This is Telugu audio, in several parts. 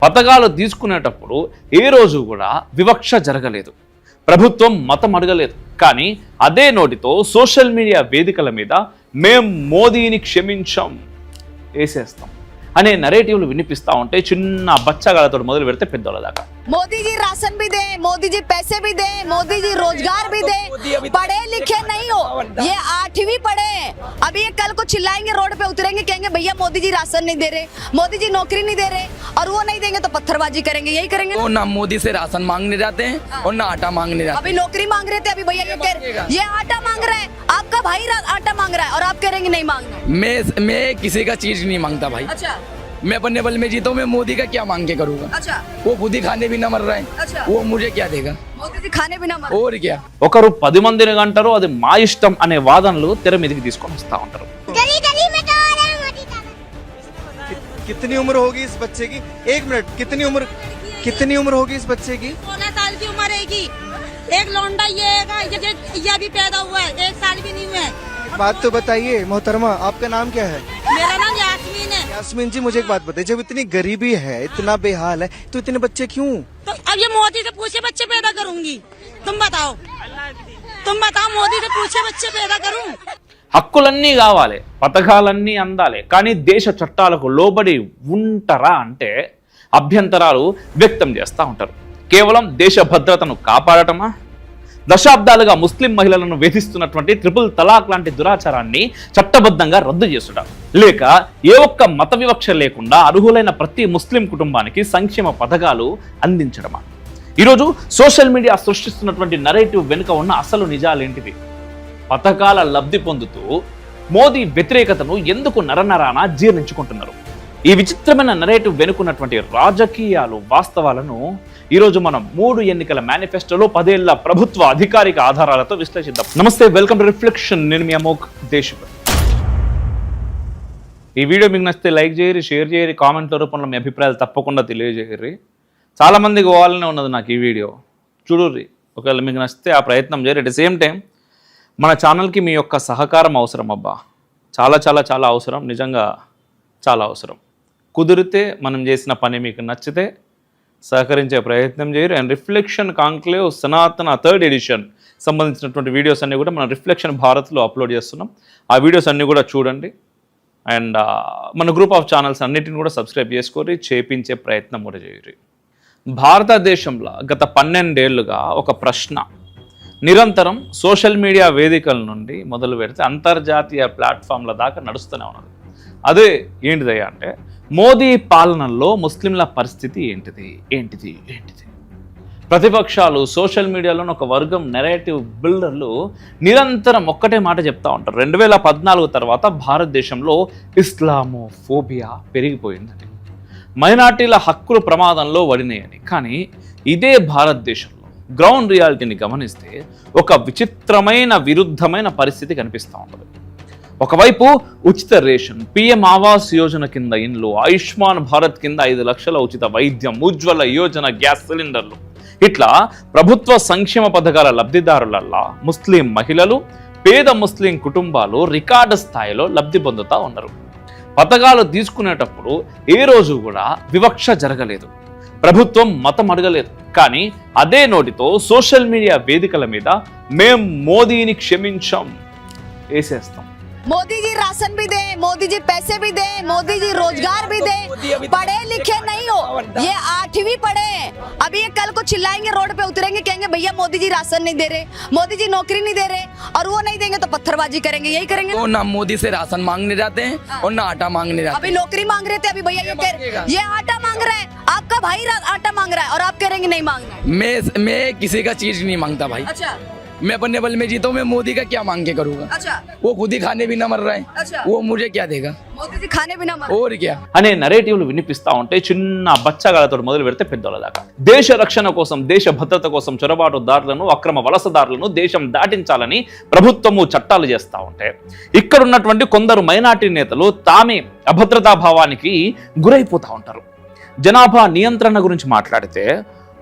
పథకాలు తీసుకునేటప్పుడు ఏ రోజు కూడా వివక్ష జరగలేదు. ప్రభుత్వం మతం అడగలేదు. కానీ అదే నోటితో సోషల్ మీడియా వేదికల మీద మేం మోదీని క్షమించాం, వేసేస్తాం అనే నరేటివ్లు వినిపిస్తా ఉంటే చిన్న బచ్చగాళ్ళతో మొదలు పెడితే పెద్దోళ్ళ దాకా. मोदी जी राशन भी दे, मोदी जी पैसे भी दे, मोदी जी रोजगार भी दे, पढ़े लिखे नहीं हो, ये 8वीं पढ़े। अभी ये कल को चिल्लाएंगे, रोड पे उतरेंगे, कहेंगे भैया मोदी जी राशन नहीं दे रहे, मोदी जी नौकरी नहीं दे रहे, और वो नहीं देंगे तो पत्थरबाजी करेंगे, यही करेंगे। तो ना मोदी से राशन मांगने जाते हैं और ना आटा मांगने जाते हैं। अभी नौकरी मांग रहे थे, अभी भैया ये आटा मांग रहा है, आपका भाई आटा मांग रहा है और आप कह रहे नहीं मांगना। मैं किसी का चीज नहीं मांगता भाई। अच्छा, मैं अपने बल में जीता हूँ, मैं मोदी का क्या मांग के करूँगा। अच्छा, वो खुद ही खाने भी न मर रहा है। अच्छा, वो मुझे क्या देगा, मोदी जी खाने भी ना मर। और क्या। ఒకరు 10 మందిని గంటారు, అది మా ఇష్టం అనే వాదనలు తెర మీదకి తీసుకొని వస్తా ఉంటారు. कितनी उम्र होगी इस बच्चे की? एक मिनट, कितनी उम्र होगी इस बच्चे की? 16 साल की उम्र है। एक लौंडा ये अभी पैदा हुआ है, 1 साल भी नहीं हुआ है। बात तो बताइए मोहतरमा, आपका नाम क्या है? मेरा नाम यास्मीन है। यास्मीन जी, मुझे एक बात बताइए, जब इतनी गरीबी है, इतना बेहाल है, तो इतने बच्चे क्यों? तो अब ये मोदी से पूछे बच्चे पैदा करूंगी? तुम बताओ मोदी से पूछे बच्चे पैदा करूं? హక్కులన్నీ కావాలి, పథకాలన్నీ అందాలి, కానీ దేశ చట్టాలకు లోబడి ఉంటారా అంటే అభ్యంతరాలు వ్యక్తం చేస్తూ ఉంటారు. కేవలం దేశ భద్రతను కాపాడటమా? దశాబ్దాలుగా ముస్లిం మహిళలను వేధిస్తున్నటువంటి ట్రిపుల్ తలాక్ లాంటి దురాచారాన్ని చట్టబద్ధంగా రద్దు చేసుట, లేక ఏ ఒక్క మత వివక్ష లేకుండా అర్హులైన ప్రతి ముస్లిం కుటుంబానికి సంక్షేమ పథకాలు అందించడమా? ఈరోజు సోషల్ మీడియా సృష్టిస్తున్నటువంటి నరేటివ్ వెనుక ఉన్న అసలు నిజాలేంటివి? పథకాల లబ్ధి పొందుతూ మోదీ వ్యతిరేకతను ఎందుకు నరనరాన జీర్ణించుకుంటున్నారు? ఈ విచిత్రమైన నరేటివ్ వెనుకున్నటువంటి రాజకీయాలు, వాస్తవాలను ఈరోజు మనం 3 ఎన్నికల మేనిఫెస్టోలో 10 ఏళ్ల ప్రభుత్వ అధికారిక ఆధారాలతో విశ్లేషిద్దాం. నమస్తే, వెల్కమ్ టు రిఫ్లెక్షన్. నేను మీ అమోఘ్ దేశపతి. ఈ వీడియో మీకు నచ్చితే లైక్ చేయరు, షేర్ చేయరు, కామెంట్ల రూపంలో మీ అభిప్రాయాలు తప్పకుండా తెలియజేయరు. చాలామందికి పోవాలనే ఉన్నది నాకు ఈ వీడియో చూడుర్రి. ఒకవేళ మీకు నచ్చితే ఆ ప్రయత్నం చేయరు. అట్ ద సేమ్ టైం మన ఛానల్కి మీ యొక్క సహకారం అవసరం అబ్బా, చాలా చాలా చాలా అవసరం, నిజంగా చాలా అవసరం. కుదిరితే మనం చేసిన పని మీకు నచ్చితే సహకరించే ప్రయత్నం చేయరు. అండ్ రిఫ్లెక్షన్ కాంక్లేవ్ సనాతన 3rd ఎడిషన్ సంబంధించినటువంటి వీడియోస్ అన్నీ కూడా మనం రిఫ్లెక్షన్ భారత్లో అప్లోడ్ చేస్తున్నాం. ఆ వీడియోస్ అన్నీ కూడా చూడండి. అండ్ మన గ్రూప్ ఆఫ్ ఛానల్స్ అన్నిటిని కూడా సబ్స్క్రైబ్ చేసుకొని చేపించే ప్రయత్నం కూడా చేయరు. భారతదేశంలో గత 12 ఏళ్లుగా ఒక ప్రశ్న నిరంతరం సోషల్ మీడియా వేదికల నుండి మొదలు పెడితే అంతర్జాతీయ ప్లాట్ఫామ్ల దాకా నడుస్తూనే ఉన్నది. అదే ఏంటిదయ్యా అంటే, మోదీ పాలనలో ముస్లింల పరిస్థితి ఏంటిది. ప్రతిపక్షాలు, సోషల్ మీడియాలోని ఒక వర్గం నెరేటివ్ బిల్డర్లు నిరంతరం ఒక్కటే మాట చెప్తా ఉంటారు. 2014 తర్వాత భారతదేశంలో ఇస్లామోఫోబియా పెరిగిపోయిందని, మైనార్టీల హక్కులు ప్రమాదంలో పడినాయని. కానీ ఇదే భారతదేశంలో గ్రౌండ్ రియాలిటీని గమనిస్తే ఒక విచిత్రమైన విరుద్ధమైన పరిస్థితి కనిపిస్తూ ఉంటుంది. ఒకవైపు ఉచిత రేషన్, పిఎం ఆవాస్ యోజన కింద ఇండ్లు, ఆయుష్మాన్ భారత్ కింద 5 లక్షల ఉచిత వైద్యం, ఉజ్వల యోజన గ్యాస్ సిలిండర్లు, ఇట్లా ప్రభుత్వ సంక్షేమ పథకాల లబ్ధిదారులల్లా ముస్లిం మహిళలు, పేద ముస్లిం కుటుంబాలు రికార్డు స్థాయిలో లబ్ధి పొందుతూ ఉన్నారు. పథకాలు తీసుకునేటప్పుడు ఏ రోజు కూడా వివక్ష జరగలేదు. ప్రభుత్వం మతం అడగలేదు. కానీ అదే నోటితో సోషల్ మీడియా వేదికల మీద మేం మోదీని క్షమించాం, వేసేస్తాం. मोदी जी राशन भी दे, मोदी जी पैसे भी दे, मोदी जी रोजगार भी दे, पढ़े लिखे नहीं हो, ये 8वीं पढ़े। अभी ये कल को चिल्लाएंगे, रोड पे उतरेंगे, कहेंगे भैया मोदी जी राशन नहीं दे रहे, मोदी जी नौकरी नहीं दे रहे, और वो नहीं देंगे तो पत्थरबाजी करेंगे, यही करेंगे। तो ना मोदी से राशन मांगने जाते हैं और ना आटा मांगने जाते हैं। अभी नौकरी मांग रहे थे, अभी भैया ये आटा मांग रहा है, आपका भाई आटा मांग रहा है और आप कह रहे नहीं मांगना। मैं किसी का चीज नहीं मांगता भाई। अच्छा, मैं अपने बल में जीता हूँ, मैं मोदी का क्या मांग के करूँगा। अच्छा, वो खुद ही खाने भी न मर रहा है। अच्छा, वो मुझे क्या देगा, मोदी जी खाने भी ना मर। और क्या అనే నరేటివ్లు వినిపిస్తా ఉంటే చిన్న బచ్చగాళ్ళతో మొదలు పెడితే పెద్దోళ్ళ దాకా. దేశ రక్షణ కోసం, దేశ భద్రత కోసం చొరబాటుదారులను, అక్రమ వలసదారులను దేశం దాటించాలని ప్రభుత్వము చట్టాలు చేస్తూ ఉంటే, ఇక్కడ ఉన్నటువంటి కొందరు మైనార్టీ నేతలు తామే అభద్రతా భావానికి గురైపోతూ ఉంటారు. జనాభా నియంత్రణ గురించి మాట్లాడితే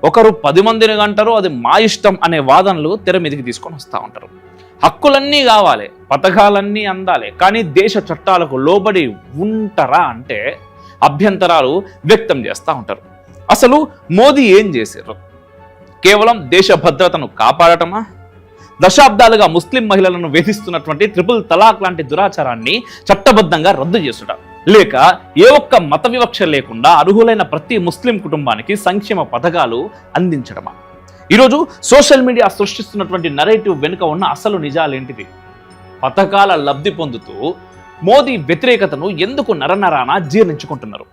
ఒకరు 10 మందిని గంటారు, అది మా ఇష్టం అనే వాదనలు తెర మీదకి తీసుకొని వస్తూ ఉంటారు. హక్కులన్నీ కావాలి, పథకాలన్నీ అందాలి, కానీ దేశ చట్టాలకు లోబడి ఉంటారా అంటే అభ్యంతరాలు వ్యక్తం చేస్తూ ఉంటారు. అసలు మోదీ ఏం చేశారు? కేవలం దేశ భద్రతను కాపాడటమా? దశాబ్దాలుగా ముస్లిం మహిళలను వేధిస్తున్నటువంటి ట్రిపుల్ తలాక్ లాంటి దురాచారాన్ని చట్టబద్ధంగా రద్దు చేసుట, లేక ఏ ఒక్క మత వివక్ష లేకుండా అర్హులైన ప్రతి ముస్లిం కుటుంబానికి సంక్షేమ పథకాలు అందించడమా? ఈరోజు సోషల్ మీడియా సృష్టిస్తున్నటువంటి నరేటివ్ వెనుక ఉన్న అసలు నిజాలేంటిది? పథకాల లబ్ధి పొందుతూ మోదీ వ్యతిరేకతను ఎందుకు నరనరాన జీర్ణించుకుంటున్నారు?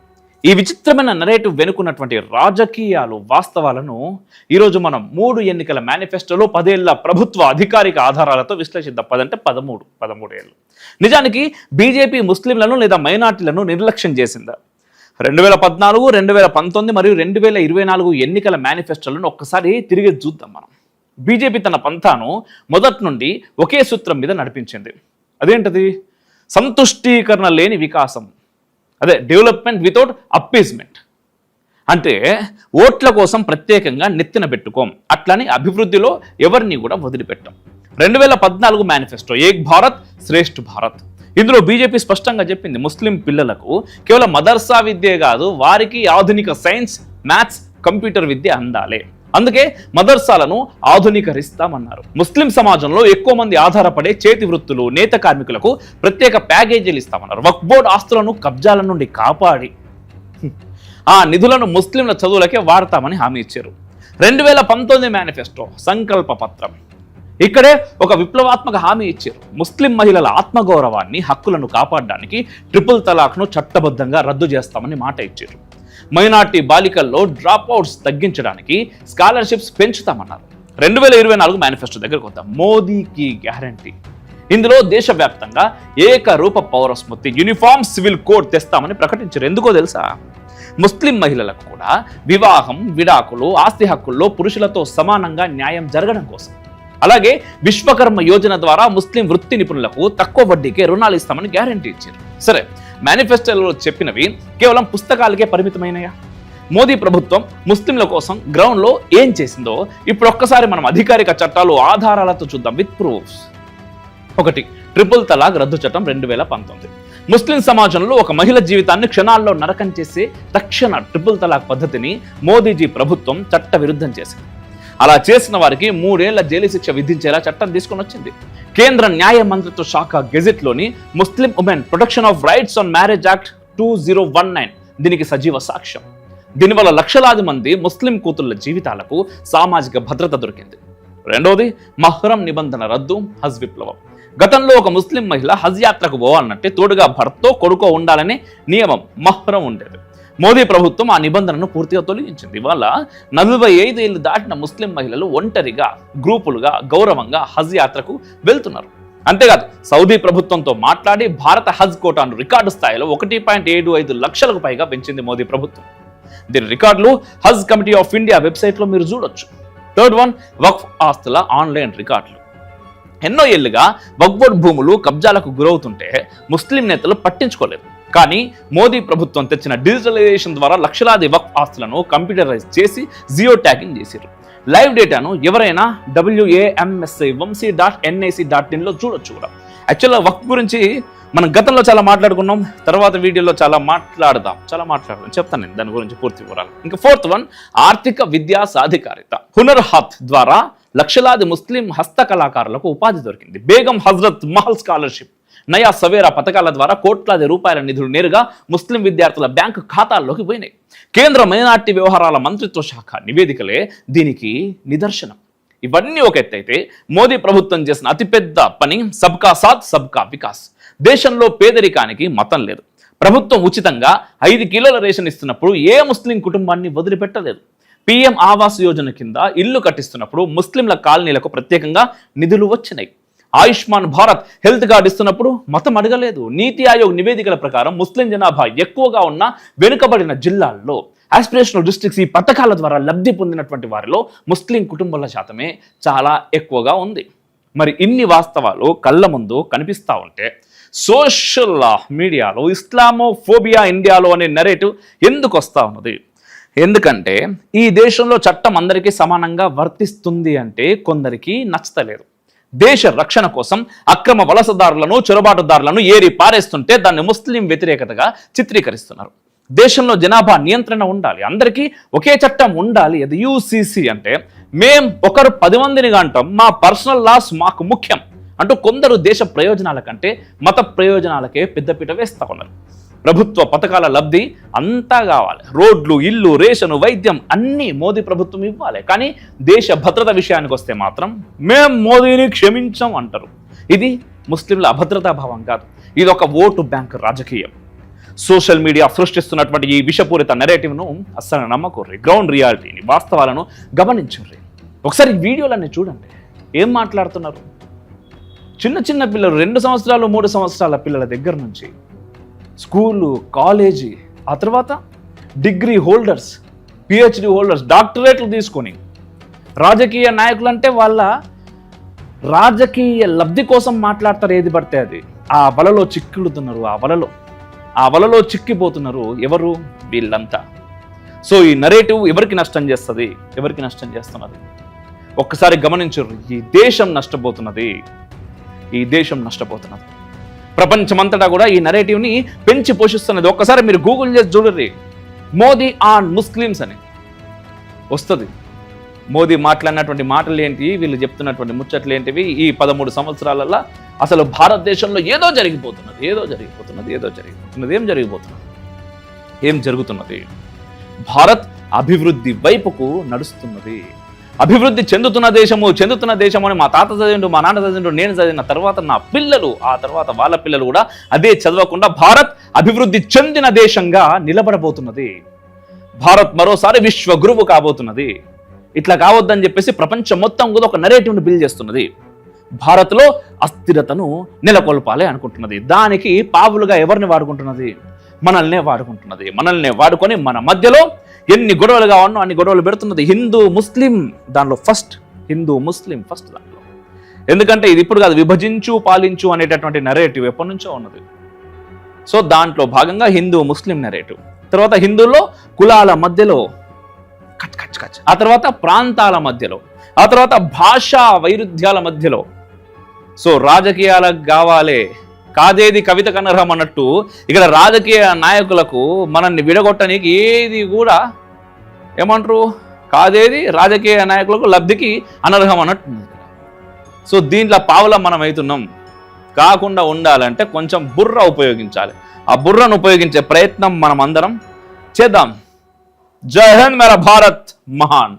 ఈ విచిత్రమైన నరేటివ్ వెనుకున్నటువంటి రాజకీయాలు, వాస్తవాలను ఈరోజు మనం 3 ఎన్నికల మేనిఫెస్టోలో 10 ఏళ్ల ప్రభుత్వ అధికారిక ఆధారాలతో విశ్లేషిద్దాం. 10 అంటే 13 ఏళ్ళు. నిజానికి బీజేపీ ముస్లింలను లేదా మైనార్టీలను నిర్లక్ష్యం చేసిందా? 2014, 2019 మరియు 2024 ఎన్నికల మేనిఫెస్టోలను ఒక్కసారి తిరిగి చూద్దాం మనం. బీజేపీ తన పంథాను మొదటి నుండి ఒకే సూత్రం మీద నడిపించింది. అదేంటది? సంతుష్టీకరణ లేని వికాసం, అదే డెవలప్మెంట్ వితౌట్ అప్పీజ్మెంట్. అంటే ఓట్ల కోసం ప్రత్యేకంగా నెత్తిన పెట్టుకోం, అట్లని అభివృద్ధిలో ఎవరిని కూడా వదిలిపెట్టాం. 2014 మేనిఫెస్టో ఏక్ భారత్ శ్రేష్ఠ భారత్. ఇందులో బీజేపీ స్పష్టంగా చెప్పింది, ముస్లిం పిల్లలకు కేవలం మదర్సా విద్యే కాదు, వారికి ఆధునిక సైన్స్, మ్యాథ్స్, కంప్యూటర్ విద్య అందాలి. అందుకే మదర్సాలను ఆధునీకరిస్తామన్నారు. ముస్లిం సమాజంలో ఎక్కువ మంది ఆధారపడే చేతి వృత్తులు, నేత కార్మికులకు ప్రత్యేక ప్యాకేజీలు ఇస్తామన్నారు. వక్ఫ్ బోర్డు ఆస్తులను కబ్జాల నుండి కాపాడి ఆ నిధులను ముస్లింల చదువులకే వాడతామని హామీ ఇచ్చారు. 2019 మేనిఫెస్టో సంకల్ప పత్రం, ఇక్కడే ఒక విప్లవాత్మక హామీ ఇచ్చారు. ముస్లిం మహిళల ఆత్మగౌరవాన్ని, హక్కులను కాపాడడానికి ట్రిపుల్ తలాక్ను చట్టబద్ధంగా రద్దు చేస్తామని మాట ఇచ్చారు. మైనార్టీ బాలికల్లో డ్రాప్ అవుట్స్ తగ్గించడానికి స్కాలర్షిప్స్ పెంచుతామన్నారు. 2024 మేనిఫెస్టో దగ్గరకు వద్దాం. మోదీకి గ్యారంటీ. ఇందులో దేశవ్యాప్తంగా ఏకరూప పౌరస్మృతి, యూనిఫామ్ సివిల్ కోడ్ తెస్తామని ప్రకటించారు. ఎందుకో తెలుసా? ముస్లిం మహిళలకు కూడా వివాహం, విడాకులు, ఆస్తి హక్కుల్లో పురుషులతో సమానంగా న్యాయం జరగడం కోసం. అలాగే విశ్వకర్మ యోజన ద్వారా ముస్లిం వృత్తి నిపుణులకు తక్కువ వడ్డీకే రుణాలు ఇస్తామని గ్యారంటీ ఇచ్చారు. సరే, మేనిఫెస్టోలో చెప్పినవి కేవలం పుస్తకాలకే పరిమితమైనయా? మోదీ ప్రభుత్వం ముస్లింల కోసం గ్రౌండ్లో ఏం చేసిందో ఇప్పుడు ఒక్కసారి మనం అధికారిక చట్టాలు, ఆధారాలతో చూద్దాం విత్ ప్రూఫ్స్. 1. ట్రిపుల్ తలాక్ రద్దు చట్టం 2019. ముస్లిం సమాజంలో ఒక మహిళ జీవితాన్ని క్షణాల్లో నరకం చేసే తక్షణ ట్రిపుల్ తలాక్ పద్ధతిని మోదీజీ ప్రభుత్వం చట్ట విరుద్ధం చేసింది. అలా చేసిన వారికి 3 ఏళ్ల జైలు శిక్ష విధించేలా చట్టం తీసుకొని వచ్చింది. కేంద్ర న్యాయ మంత్రిత్వ శాఖ గెజెట్లోని Muslim women protection of rights on marriage act 2019 దీనికి సజీవ సాక్ష్యం. దీనివల్ల లక్షలాది మంది ముస్లిం కూతుళ్ల జీవితాలకు సామాజిక భద్రత దొరికింది. 2. మహ్రం నిబంధన రద్దు, హజ్ విప్లవం. గతంలో ఒక ముస్లిం మహిళ హజ్ యాత్రకు పోవాలంటే తోడుగా భర్తో, కొడుకో ఉండాలనే నియమం, మహ్రం ఉండేది. మోదీ ప్రభుత్వం ఆ నిబంధనను పూర్తిగా తొలగించింది. ఇవాళ 45 ఏళ్లు దాటిన ముస్లిం మహిళలు ఒంటరిగా, గ్రూపులుగా, గౌరవంగా హజ్ యాత్రకు వెళ్తున్నారు. అంతేకాదు, సౌదీ ప్రభుత్వంతో మాట్లాడి భారత హజ్ కోటాను రికార్డు స్థాయిలో 1.75 లక్షలకు పైగా పెంచింది మోదీ ప్రభుత్వం. దీని రికార్డులు హజ్ కమిటీ ఆఫ్ ఇండియా వెబ్సైట్లో మీరు చూడొచ్చు. 3. వక్ఫ్ ఆస్తుల ఆన్లైన్ రికార్డులు. ఎన్నో ఏళ్లుగా వక్ఫ్ బోర్డు భూములు కబ్జాలకు గురవుతుంటే ముస్లిం నేతలు పట్టించుకోలేదు. కానీ మోదీ ప్రభుత్వం తెచ్చిన డిజిటలైజేషన్ ద్వారా లక్షలాది వక్ఫ్ ఆస్తులను కంప్యూటరైజ్ చేసి జియో ట్యాగింగ్ చేశారు. లైవ్ డేటాను ఎవరైనా WAMSI లో చూడొచ్చు కూడా. యాక్చువల్గా వక్ఫ్ గురించి మనం గతంలో చాలా మాట్లాడుకున్నాం, తర్వాత వీడియోలో చాలా మాట్లాడదాం, చెప్తాను నేను దాని గురించి పూర్తి వివరాలు. ఇంకా 4th వన్, ఆర్థిక విద్యా సాధికారిత. హునర్ హాత్ ద్వారా లక్షలాది ముస్లిం హస్తకళాకారులకు ఉపాధి దొరికింది. బేగం హజరత్ మహల్ స్కాలర్షిప్, నయా సవేరా పథకాల ద్వారా కోట్లాది రూపాయల నిధులు నేరుగా ముస్లిం విద్యార్థుల బ్యాంకు ఖాతాల్లోకి పోయినాయి. కేంద్ర మైనార్టీ వ్యవహారాల మంత్రిత్వ శాఖ నివేదికలే దీనికి నిదర్శనం. ఇవన్నీ ఒక ఎత్తైతే మోదీ ప్రభుత్వం చేసిన అతిపెద్ద పని సబ్కా సాత్ సబ్కా వికాస్. దేశంలో పేదరికానికి మతం లేదు. ప్రభుత్వం ఉచితంగా 5 కిలోల రేషన్ ఇస్తున్నప్పుడు ఏ ముస్లిం కుటుంబాన్ని వదిలిపెట్టలేదు. PM ఆవాస్ యోజన కింద ఇల్లు కట్టిస్తున్నప్పుడు ముస్లింల కాలనీలకు ప్రత్యేకంగా నిధులు వచ్చినాయి. ఆయుష్మాన్ భారత్ హెల్త్ కార్డు ఇస్తున్నప్పుడు మతం అడగలేదు. నీతి ఆయోగ్ నివేదికల ప్రకారం ముస్లిం జనాభా ఎక్కువగా ఉన్న వెనుకబడిన జిల్లాల్లో, ఆస్పిరేషనల్ డిస్ట్రిక్ట్స్ ఈ పథకాల ద్వారా లబ్ధి పొందినటువంటి వారిలో ముస్లిం కుటుంబాల శాతమే చాలా ఎక్కువగా ఉంది. మరి ఇన్ని వాస్తవాలు కళ్ళ ముందు కనిపిస్తూ ఉంటే సోషల్ మీడియాలో ఇస్లామోఫోబియా ఇండియాలో అనే నెరేటివ్ ఎందుకు వస్తూ ఉన్నది? ఎందుకంటే ఈ దేశంలో చట్టం అందరికీ సమానంగా వర్తిస్తుంది అంటే కొందరికి నచ్చతలేదు. దేశ రక్షణ కోసం అక్రమ వలసదారులను, చొరబాటుదారులను ఏరి పారేస్తుంటే దాన్ని ముస్లిం వ్యతిరేకతగా చిత్రీకరిస్తున్నారు. దేశంలో జనాభా నియంత్రణ ఉండాలి, అందరికీ ఒకే చట్టం ఉండాలి. అది యూసీసీ అంటే మేం ఒకరు 10 మందిని అంటాం, మా పర్సనల్ లాస్ మాకు ముఖ్యం అంటూ కొందరు దేశ ప్రయోజనాల కంటే మత ప్రయోజనాలకే పెద్దపీట వేస్తా ఉన్నారు. ప్రభుత్వ పథకాల లబ్ధి అంతా కావాలి, రోడ్లు, ఇల్లు, రేషను, వైద్యం అన్నీ మోదీ ప్రభుత్వం ఇవ్వాలి. కానీ దేశ భద్రత విషయానికి వస్తే మాత్రం మేం మోదీని క్షమించం అంటారు. ఇది ముస్లింల అభద్రతా భావం కాదు, ఇది ఒక ఓటు బ్యాంక్ రాజకీయం. సోషల్ మీడియా సృష్టిస్తున్నటువంటి ఈ విషపూరిత నెరేటివ్ను అస్సలు నమ్మకూర్రి. గ్రౌండ్ రియాలిటీని, వాస్తవాలను గమనించుర్రి. ఒకసారి ఈ వీడియోలన్నీ చూడండి, ఏం మాట్లాడుతున్నారు. చిన్న చిన్న పిల్లలు, 2 సంవత్సరాలు 3 సంవత్సరాల పిల్లల దగ్గర నుంచి స్కూలు, కాలేజీ, ఆ తర్వాత డిగ్రీ హోల్డర్స్, పిహెచ్డి హోల్డర్స్, డాక్టరేట్లు తీసుకొని రాజకీయ నాయకులు అంటే వాళ్ళ రాజకీయ లబ్ధి కోసం మాట్లాడతారు ఏది పడితే అది. ఆ వలలో చిక్కులుతున్నారు, ఆ వలలో చిక్కిపోతున్నారు. ఎవరు? వీళ్ళంతా. సో ఈ నరేటివ్ ఎవరికి నష్టం చేస్తుంది, ఎవరికి నష్టం చేస్తున్నది ఒక్కసారి గమనించరు. ఈ దేశం నష్టపోతున్నది, ఈ దేశం నష్టపోతున్నది. ప్రపంచమంతటా కూడా ఈ నరేటివ్ని పెంచి పోషిస్తున్నది. ఒక్కసారి మీరు గూగుల్ చేసి చూడర్రి, మోదీ ఆన్ ముస్లిమ్స్ అని వస్తుంది. మోదీ మాట్లాడినటువంటి మాటలు ఏంటి, వీళ్ళు చెప్తున్నటువంటి ముచ్చట్లు ఏంటివి, ఈ 13 సంవత్సరాలలో అసలు భారతదేశంలో ఏదో జరిగిపోతున్నది. ఏం జరుగుతున్నది? భారత్ అభివృద్ధి వైపుకు నడుస్తున్నది. అభివృద్ధి చెందుతున్న దేశము అని మా తాత చదివిండు, మా నాన్న చదివిండు, నేను చదివిన తర్వాత నా పిల్లలు, ఆ తర్వాత వాళ్ళ పిల్లలు కూడా అదే చదవకుండా భారత్ అభివృద్ధి చెందిన దేశంగా నిలబడబోతున్నది. భారత్ మరోసారి విశ్వ గురువు కాబోతున్నది. ఇట్లా కావద్దని చెప్పేసి ప్రపంచం మొత్తం కూడా ఒక నెరేటివ్ను బిల్డ్ చేస్తున్నది. భారత్లో అస్థిరతను నెలకొల్పాలి అనుకుంటున్నది. దానికి పావులుగా ఎవరిని వాడుకుంటున్నది? మనల్నే వాడుకుంటున్నది. మనల్నే వాడుకొని మన మధ్యలో ఎన్ని గొడవలు కావాలనో అన్ని గొడవలు పెడుతున్నది. హిందూ ముస్లిం దానిలో ఫస్ట్ దాంట్లో. ఎందుకంటే ఇది ఇప్పుడు కాదు, విభజించు పాలించు అనేటటువంటి నెరేటివ్ ఎప్పటి నుంచో ఉన్నది. సో దాంట్లో భాగంగా హిందూ ముస్లిం నెరేటివ్, తర్వాత హిందువుల్లో కులాల మధ్యలో కచ్, ఆ తర్వాత ప్రాంతాల మధ్యలో, ఆ తర్వాత భాషా వైరుధ్యాల మధ్యలో. సో రాజకీయాలకు కావాలి, కాదేది కవిత కనర్హం అన్నట్టు ఇక్కడ రాజకీయ నాయకులకు మనల్ని విడగొట్టడానికి ఏది కూడా ఏమంటారు, కాదేది రాజకీయ నాయకులకు లబ్ధికి అనర్హం అన్నట్టు. సో దీంట్లో పావుల మనం అవుతున్నాం. కాకుండా ఉండాలంటే కొంచెం బుర్ర ఉపయోగించాలి. ఆ బుర్రను ఉపయోగించే ప్రయత్నం మనం అందరం చేద్దాం. జై హింద్, మేరా భారత్ మహాన్.